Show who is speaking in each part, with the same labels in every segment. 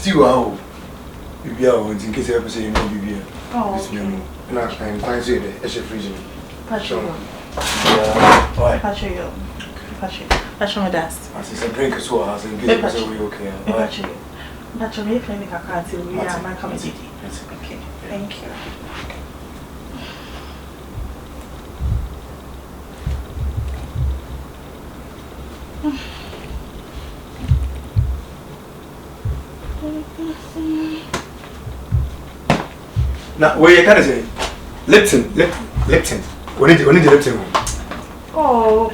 Speaker 1: still how Bibia in case I ever say no Bibia.
Speaker 2: Oh,
Speaker 1: and I'm quite sure that it's a freezing.
Speaker 2: Patrol.
Speaker 1: Why?
Speaker 2: Patrol. Patrol, that's.
Speaker 1: As it's a drink as well, as in case we okay.
Speaker 2: Patrol, me friend, I can't tell you. Yeah, my committee. Okay, thank you.
Speaker 1: Now, where you can say Lipton. When did Lipton?
Speaker 2: Oh,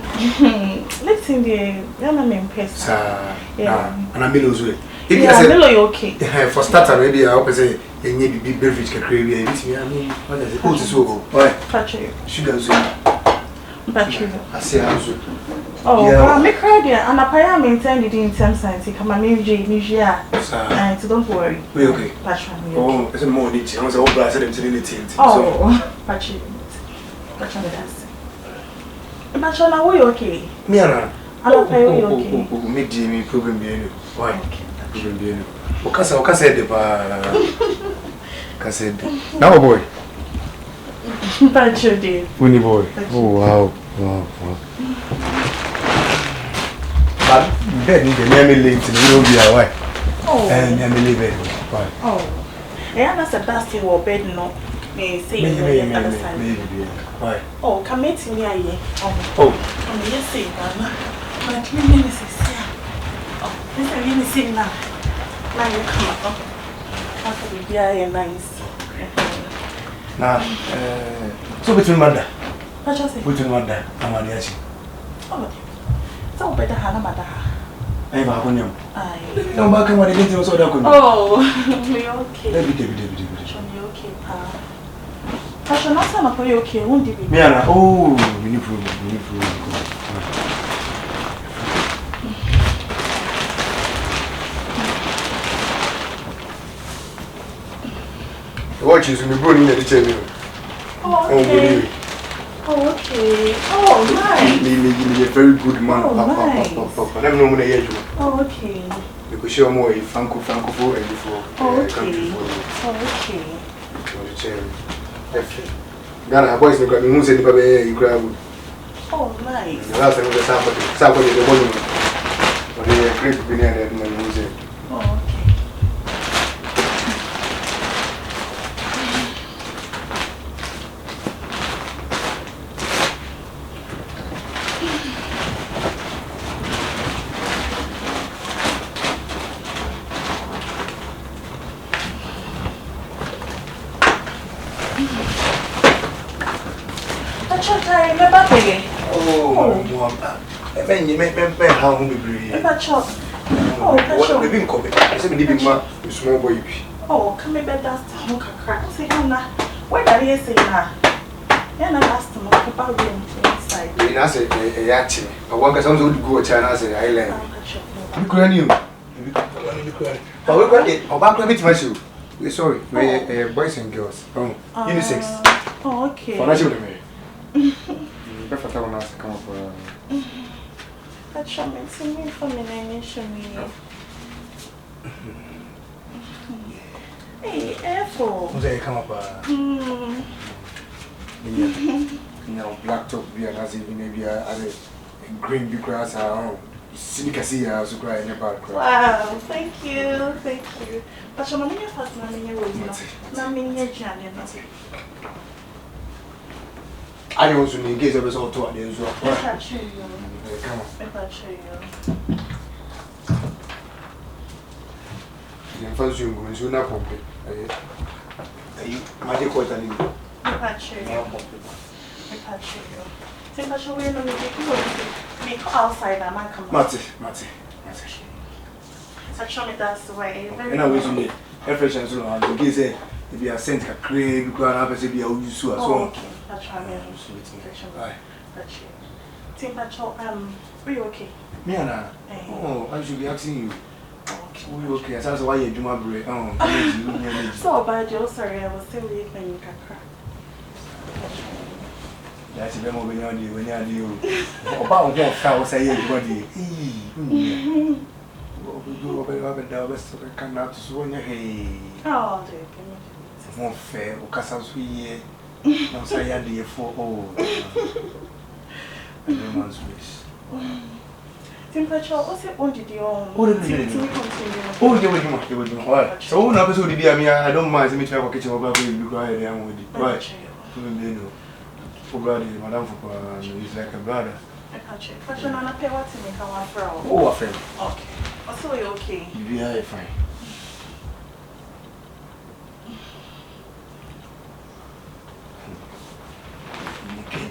Speaker 2: Lipton, you're not impressed.
Speaker 1: Yeah, and I'm Milo's.
Speaker 2: Yeah, Milo, okay.
Speaker 1: For starter, maybe I hope say a big beverage can create a what is it? Why?
Speaker 2: Patrol.
Speaker 1: Sugar.
Speaker 2: Patrol.
Speaker 1: I say,
Speaker 2: oh, make her there, and I maintain it in some sense. Come on, and so don't worry.
Speaker 1: We okay.
Speaker 2: Patrol.
Speaker 1: Oh, it's a more niche. I was all blessed them to the team.
Speaker 2: Oh, Patrol. Patrol, that's. Patrol, now we okay?
Speaker 1: Me and
Speaker 2: I don't pay you okay.
Speaker 1: Me, Jimmy, problem being why?
Speaker 2: Okay.
Speaker 1: Okasa said the bar. Cassette. Now, boy.
Speaker 2: Patrol, dear.
Speaker 1: Winnie boy. Oh, wow. But then you can never late to the room away.
Speaker 2: Oh,
Speaker 1: and never leave it.
Speaker 2: Oh, yeah, that's a dusty or bed, no. May say,
Speaker 1: maybe. Why?
Speaker 2: Oh, come meet me, I
Speaker 1: Oh,
Speaker 2: yes, say, but 2 minutes is here. Oh, this I really see now. Now you come up. After the beer, nice.
Speaker 1: now, so between Manda.
Speaker 2: What you say?
Speaker 1: Between Manda and Mariachi.
Speaker 2: Oh, so better Hannah Mada.
Speaker 1: I have a honium.
Speaker 2: I
Speaker 1: don't back when I didn't also that.
Speaker 2: Oh, me okay.
Speaker 1: David.
Speaker 2: Show me okay, pa. I shall not say for you okay, won't you be?
Speaker 1: Miana, oh, we need proof. Watch is me bro in the channel.
Speaker 2: Oh, okay. Oh, nice.
Speaker 1: Me a very good man.
Speaker 2: Papa.
Speaker 1: Never know when I hear you.
Speaker 2: Oh, okay.
Speaker 1: You could show more if Franco for and before.
Speaker 2: Oh, okay.
Speaker 1: Ghana boys, you say you grab.
Speaker 2: Oh, nice.
Speaker 1: The last time we Saturday, the morning. But they are great to be near that music.
Speaker 2: Oh, okay.
Speaker 1: You make how we breathe. What we've been covered. I said, big man, small boy.
Speaker 2: Oh, come here, that's the whole crack. Say, Hannah, where are you saying now? You're not last to my about them inside.
Speaker 1: I said, a yacht. I want to go to China as an island. You couldn't you. But we're going to back a bit myself. We're sorry, we're boys and girls. Oh, unisex.
Speaker 2: Oh, okay.
Speaker 1: For natural me. Perfect, I want to come up for.
Speaker 2: That shaman to me for me, Hey, airful.
Speaker 1: Who's there come up? Black top beer, as if maybe a green big grass around. Cynical see us cry in a bad cry.
Speaker 2: Wow, thank you. But your money first, not me, Johnny.
Speaker 1: I also engage a result to it as well. Come on. The first you will not pump it. You might have quite a little.
Speaker 2: Outside, I might come.
Speaker 1: Matty.
Speaker 2: Show me that's the way.
Speaker 1: And I was in the fresh and so on. You say if you are sent a crave, you can't have a baby or you so.
Speaker 2: Okay, that's right. Are you okay?
Speaker 1: Me and I. Oh, I should be asking you. Are you okay? That's why you do my break. Oh,
Speaker 2: so bad, you're sorry. I was still leaving you.
Speaker 1: That's a memo when you're you. About what I say, everybody. so be wa be da be so kan na to so nya he
Speaker 2: Oh,
Speaker 1: mo fe o kasa so ye no say ya de for oh man's wish
Speaker 2: temperature what's it on the on
Speaker 1: oh you why so na person di I don't mind me try for kitchen over go you go here and with it right so me know for brother madam for is like a brother
Speaker 2: I catch it fashion na pay what me can wa fra
Speaker 1: oh a friend
Speaker 2: okay also you okay
Speaker 1: you are fine okay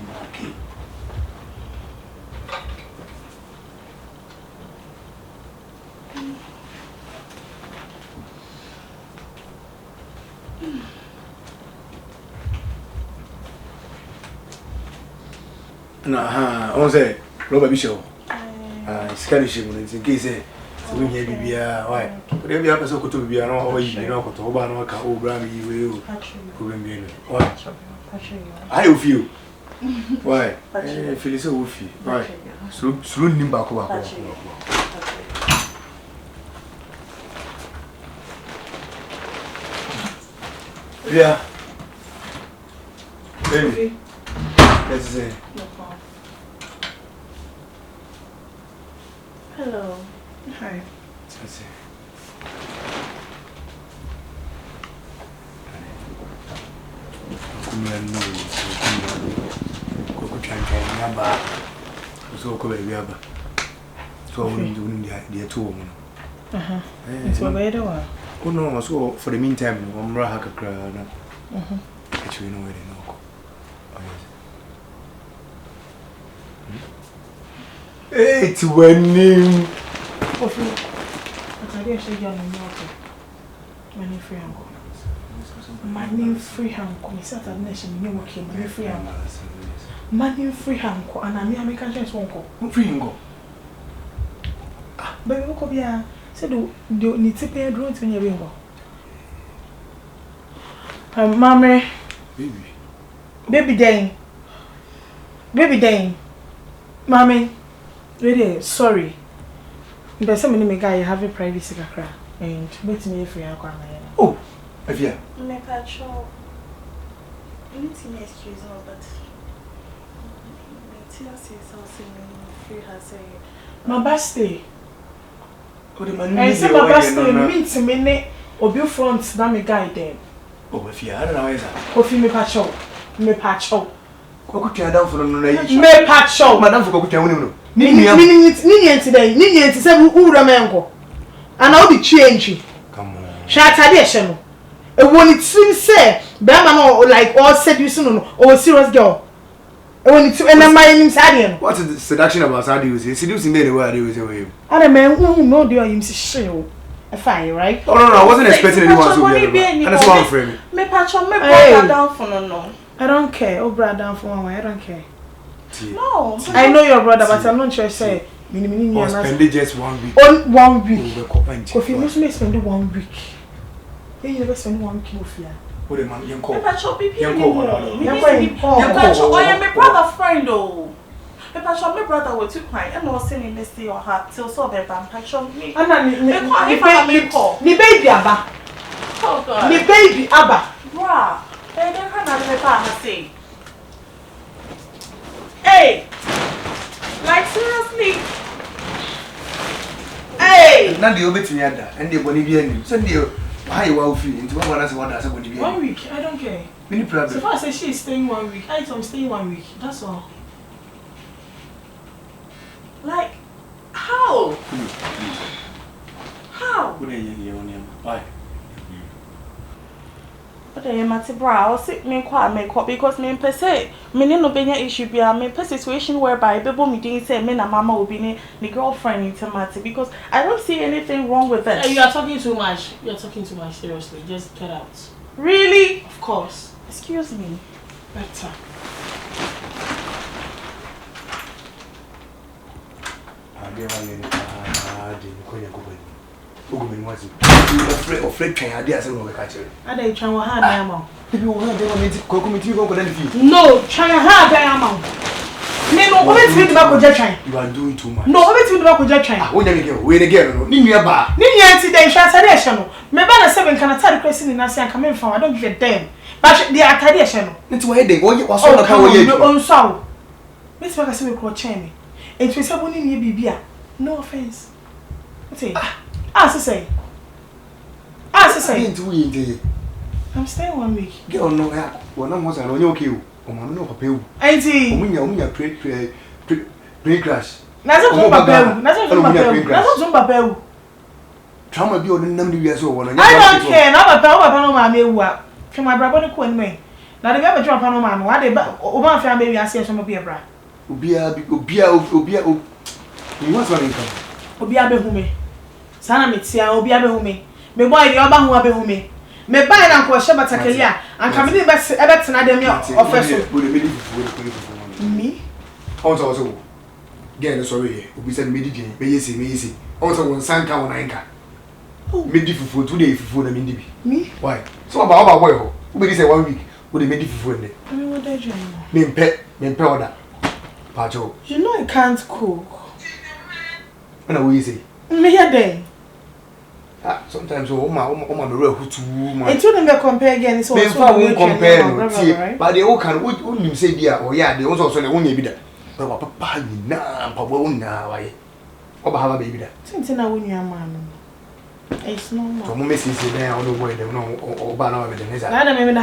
Speaker 1: on say Robert Bishop Scottish in case we hear bibia why we be up so to bibia no you know ko to ba no ka o bra mi we o be why how you feel why feel so feel why so nimba ko ba ko yeah baby let's say
Speaker 2: no problem. Hello. Hi.
Speaker 1: That's it. So ko be aba so we do the two women
Speaker 2: So where do I
Speaker 1: oh no so for the meantime I'm raha kakra na actually no way no it's winning
Speaker 2: but I didn't say you're not money free uncle money free uncle me sat at nation me okay money free uncle money free uncle and I make a chance uncle
Speaker 1: free uncle
Speaker 2: but you could be a said do need to pay a drone to your window mommy baby Dane mommy really sorry but some many guy have a privacy kakra and wait me free uncle
Speaker 1: oh Avia
Speaker 2: me patrol you need to excuse me but Tia says something free her say my birthday I say my birthday meet me obi front na me guy dem
Speaker 1: oh Avia I don't know is that
Speaker 2: kofi me patrol
Speaker 1: Kokutia down for no na
Speaker 2: me patrol
Speaker 1: madam for kokutia woni no
Speaker 2: ni enti say wura menko ana obi change
Speaker 1: come on
Speaker 2: shata de ehye no e woni tin say be ma no like all seducing no or serious girl e woni tin na my nim sade no
Speaker 1: what is the seduction about sade you say seducing me the way they say we
Speaker 2: ana me no dey him say shit fine right
Speaker 1: oh no I wasn't expecting anyone to be and that's why I'm frame
Speaker 2: me patrol me brother down for no I don't care. Oh, brother, down for one. I don't care. No, I know your brother, but I'm not sure. Say,
Speaker 1: spend it just 1 week.
Speaker 2: On 1 week. If you must spend 1 week, then you never spend 1 week with you.
Speaker 1: What the man? Young call.
Speaker 2: I am my brother friend though. If I show my brother with too quiet, and was saying this to your heart till so bad. I show me. And the baby Abba. Oh God. The baby Abba. Bruh. Hey, they can't say. Hey, like seriously. Hey.
Speaker 1: Now the obit me ada, and the Bolivian. Send you. Why you are free? Into one as one as a Bolivian.
Speaker 2: 1 week. I don't care.
Speaker 1: Many problems.
Speaker 2: So far, I say she is staying 1 week. I'm staying 1 week. That's all. Like, how? How?
Speaker 1: Why?
Speaker 2: But I am at brow, sit me quite make up because me per se, me no be issue be a me per situation whereby people me didn't say me and mama will be the girlfriend intimate because I don't see anything wrong with it.
Speaker 3: You are talking too much. You are talking too much. Seriously, just get out.
Speaker 2: Really?
Speaker 3: Of course.
Speaker 2: Excuse me.
Speaker 3: Better.
Speaker 1: Afraid can I dare say no catch it.
Speaker 2: I dey try one hard amount.
Speaker 1: If you want to go committee go then if
Speaker 2: no, try hard amount. Me no No, wait till the back of Jetran.
Speaker 1: You are doing too much.
Speaker 2: No, wait till the back of Jetran.
Speaker 1: When you get away again, no, Ninia Bar.
Speaker 2: Ninia, today, Shansation. My banner 7 can attack question in Nasa coming from. I don't give a damn. But the Atadia channel.
Speaker 1: It's why they go, you was
Speaker 2: Oh,
Speaker 1: on
Speaker 2: come on,
Speaker 1: the
Speaker 2: your own soul. Miss Macassi will call Chammy. And to someone in your BBA. No offense. What's it? As I say. As I say. I'm staying 1 week.
Speaker 1: Girl, no, well, no more than on your queue. Oh, no, Papa.
Speaker 2: I see.
Speaker 1: Pre-crash.
Speaker 2: That's a Zumba Bell. That's a Zumba Bell. That's a Zumba Bell.
Speaker 1: Trauma be on the number years old.
Speaker 2: I don't care. Now, my power, may work. From my brother, Queen May. Now, the ever drop on a man. Why they Obama family, I see some of your bra.
Speaker 1: Ubia. You want one income?
Speaker 2: Obia Behume. Sana Mitsia, Obia Behume. Me boy, the Oba who are Behume. Me buy an uncle Shabatakelia and come in back to Everton Academia of me.
Speaker 1: Also, again, sorry, we said medicine, easy. Also, one sanka on anchor. Medicine for 2 days for the Mindy.
Speaker 2: Me?
Speaker 1: Why? So about well, we say 1 week with the medicine for the mean pet, mean powder. Pacho.
Speaker 2: You know I can't cook.
Speaker 1: And I will say,
Speaker 2: me a day.
Speaker 1: Sometimes, oh, my real who too much.
Speaker 2: And you never compare again, so
Speaker 1: won't compare. But they all can, wouldn't say, dear, or yeah, they also the only bidder. But Papa, now, Papa, why? Or have a baby there.
Speaker 2: Since I win your man. It's no more.
Speaker 1: So, Mrs. there, I don't know where they know or ban over the